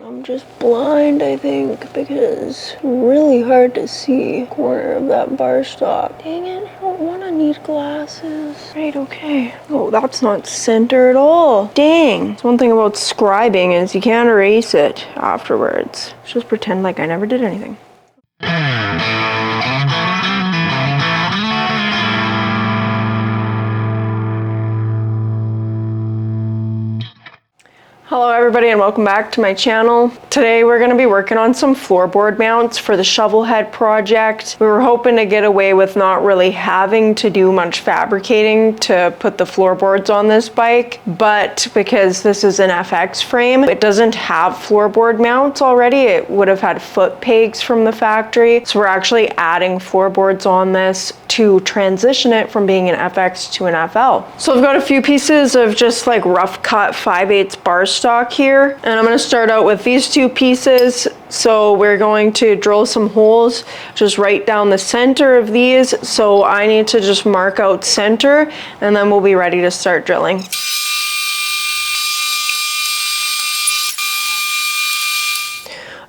I'm just blind, I think, because it's really hard to see the corner of that bar stock. Dang it, I don't want to need glasses. Right, okay. Oh, that's not center at all. Dang. That's one thing about scribing is you can't erase it afterwards. Just pretend like I never did anything. Hello everybody and welcome back to my channel. Today we're going to be working on some floorboard mounts for the Shovelhead project. We were hoping to get away with not really having to do much fabricating to put the floorboards on this bike, but because this is an FX frame, it doesn't have floorboard mounts already. It would have had foot pegs from the factory, so we're actually adding floorboards on this to transition it from being an FX to an FL. So I've got a few pieces of just like rough cut 5/8 bar stock here, and I'm going to start out with these two pieces. So we're going to drill some holes just right down the center of these. So I need to just mark out center and then we'll be ready to start drilling.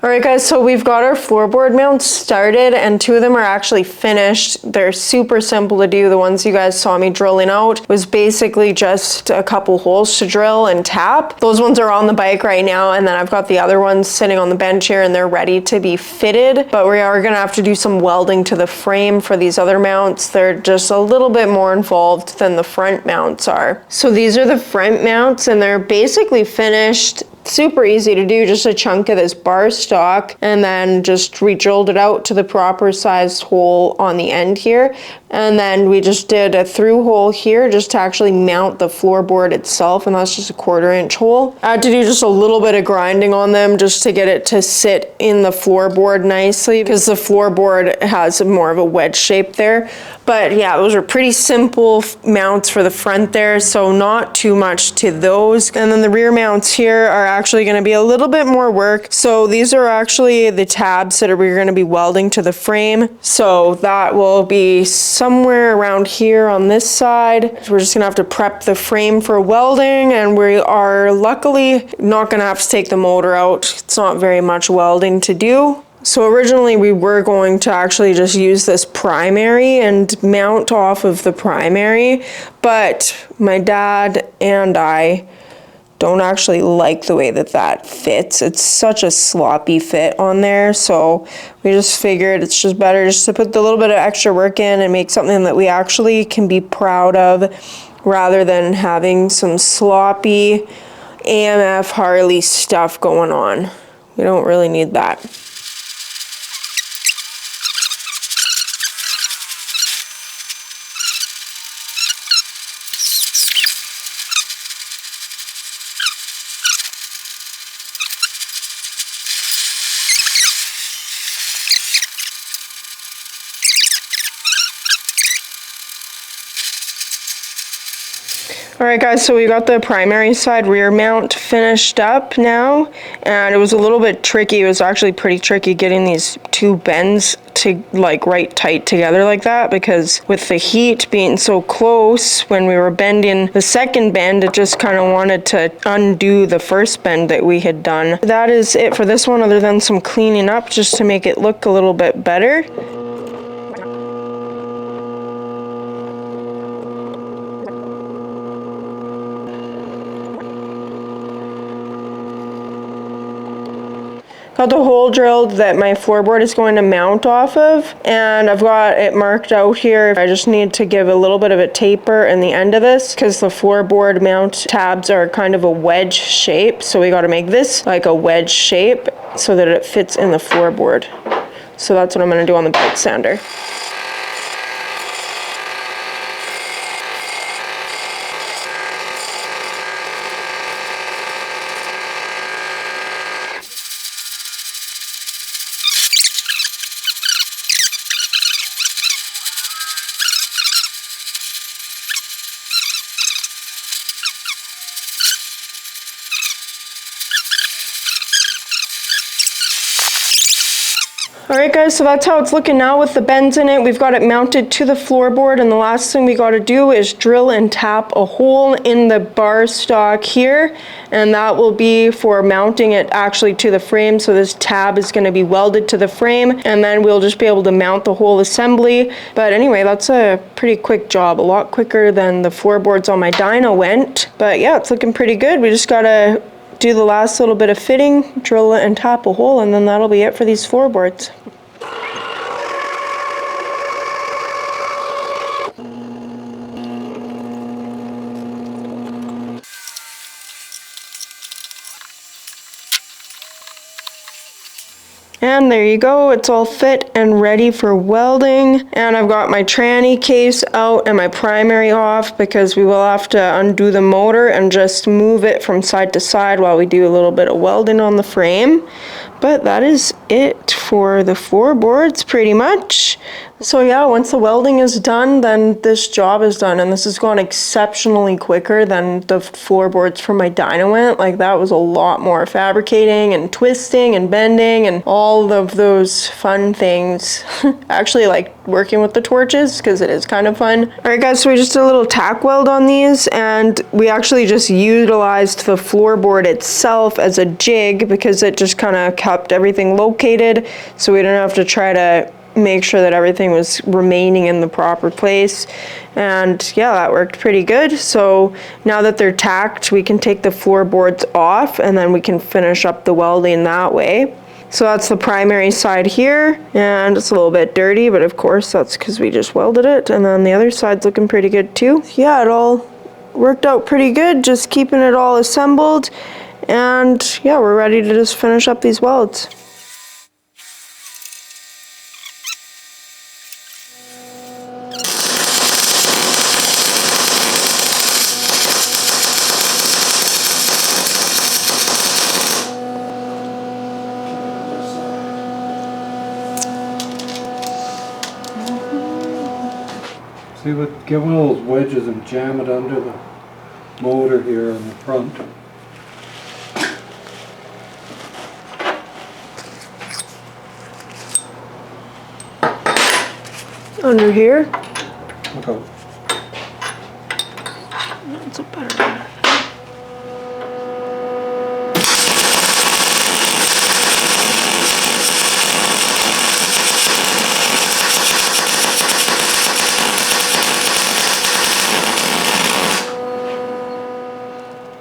Alright guys, so we've got our floorboard mounts started and two of them are actually finished. They're super simple to do. The ones you guys saw me drilling out was basically just a couple holes to drill and tap. Those ones are on the bike right now, and then I've got the other ones sitting on the bench here and they're ready to be fitted. But we are going to have to do some welding to the frame for these other mounts. They're just a little bit more involved than the front mounts are. So these are the front mounts and they're basically finished. Super easy to do, just a chunk of this bar stock and then just re-drilled it out to the proper sized hole on the end here. And then we just did a through hole here just to actually mount the floorboard itself, and that's just a 1/4 inch hole. I had to do just a little bit of grinding on them just to get it to sit in the floorboard nicely because the floorboard has more of a wedge shape there. But yeah, those are pretty simple mounts for the front there, so not too much to those. And then the rear mounts here are actually going to be a little bit more work. So these are actually the tabs that we're going to be welding to the frame. So that will be somewhere around here on this side. So we're just gonna have to prep the frame for welding, and we are luckily not gonna have to take the motor out. It's not very much welding to do. So originally we were going to actually just use this primary and mount off of the primary, but my dad and I don't actually like the way that that fits. It's such a sloppy fit on there, so we just figured it's just better just to put the little bit of extra work in and make something that we actually can be proud of rather than having some sloppy AMF Harley stuff going on. We don't really need that. Alright guys, so we got the primary side rear mount finished up now, and it was a little bit tricky. It was actually pretty tricky getting these two bends to like right tight together like that, because with the heat being so close when we were bending the second bend, it just kind of wanted to undo the first bend that we had done. That is it for this one, other than some cleaning up just to make it look a little bit better. Got the hole drilled that my floorboard is going to mount off of, and I've got it marked out here. I just need to give a little bit of a taper in the end of this because the floorboard mount tabs are kind of a wedge shape, so we got to make this like a wedge shape so that it fits in the floorboard. So that's what I'm going to do on the bike sander. Alright guys, so that's how it's looking now with the bends in it. We've got it mounted to the floorboard, and the last thing we got to do is drill and tap a hole in the bar stock here, and that will be for mounting it actually to the frame. So this tab is going to be welded to the frame, and then we'll just be able to mount the whole assembly. But anyway, that's a pretty quick job, a lot quicker than the floorboards on my dyno went. But yeah, it's looking pretty good. We just gotta do the last little bit of fitting, drill it and tap a hole, and then that'll be it for these floorboards. And there you go, it's all fit and ready for welding. And I've got my tranny case out and my primary off because we will have to undo the motor and just move it from side to side while we do a little bit of welding on the frame. But that is it for the floorboards pretty much. So yeah, once the welding is done, then this job is done, and this has gone exceptionally quicker than the floorboards for my dyno went. Like, that was a lot more fabricating and twisting and bending and all of those fun things. I actually like working with the torches because it is kind of fun. All right guys, so we just did a little tack weld on these, and we actually just utilized the floorboard itself as a jig because it just kind of kept everything located, so we didn't have to try to make sure that everything was remaining in the proper place. And yeah, that worked pretty good. So now that they're tacked, we can take the floorboards off and then we can finish up the welding that way. So that's the primary side here, and it's a little bit dirty, but of course that's because we just welded it. And then the other side's looking pretty good too. Yeah, it all worked out pretty good, just keeping it all assembled. And yeah, we're ready to just finish up these welds. See, what, get one of those wedges and jam it under the motor here in the front. Under here? Look out. That's a better one.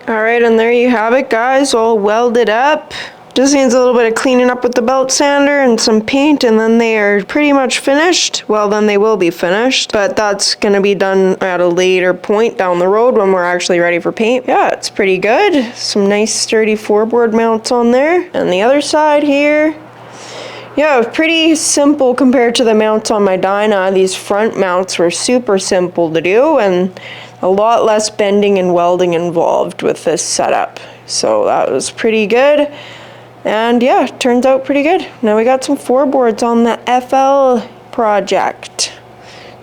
Alright, and there you have it guys, all welded up. Just needs a little bit of cleaning up with the belt sander and some paint, and then they are pretty much finished. Well, then they will be finished, but that's going to be done at a later point down the road when we're actually ready for paint. Yeah, it's pretty good. Some nice sturdy floorboard mounts on there. And the other side here, yeah, pretty simple compared to the mounts on my Dyna. These front mounts were super simple to do, and a lot less bending and welding involved with this setup. So that was pretty good. And yeah, turns out pretty good. Now we got some floorboards on the FL project.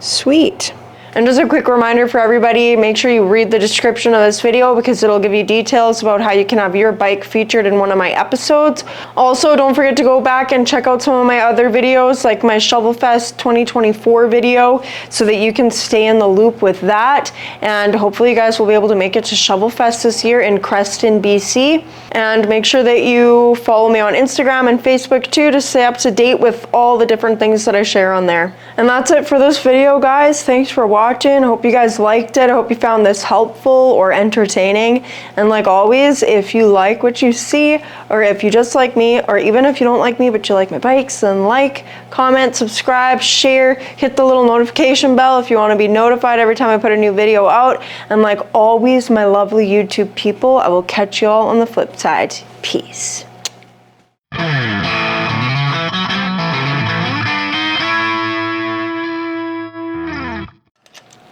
Sweet. And just a quick reminder for everybody, make sure you read the description of this video because it'll give you details about how you can have your bike featured in one of my episodes. Also, don't forget to go back and check out some of my other videos, like my Shovelfest 2024 video, so that you can stay in the loop with that. And hopefully you guys will be able to make it to Shovelfest this year in Creston, BC. And make sure that you follow me on Instagram and Facebook too to stay up to date with all the different things that I share on there. And that's it for this video, guys. Thanks for watching. Hope you guys liked it. I hope you found this helpful or entertaining. And like always, if you like what you see, or if you just like me, or even if you don't like me but you like my bikes, then like, comment, subscribe, share, hit the little notification bell if you want to be notified every time I put a new video out. And like always, my lovely YouTube people, I will catch you all on the flip side. Peace.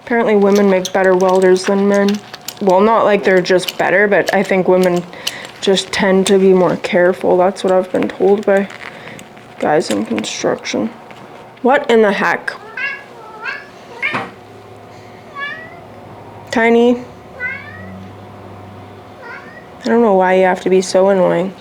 Apparently women make better welders than men. Well, not like they're just better, but I think women just tend to be more careful. That's what I've been told by guys in construction. What in the heck? Tiny. I don't know why you have to be so annoying.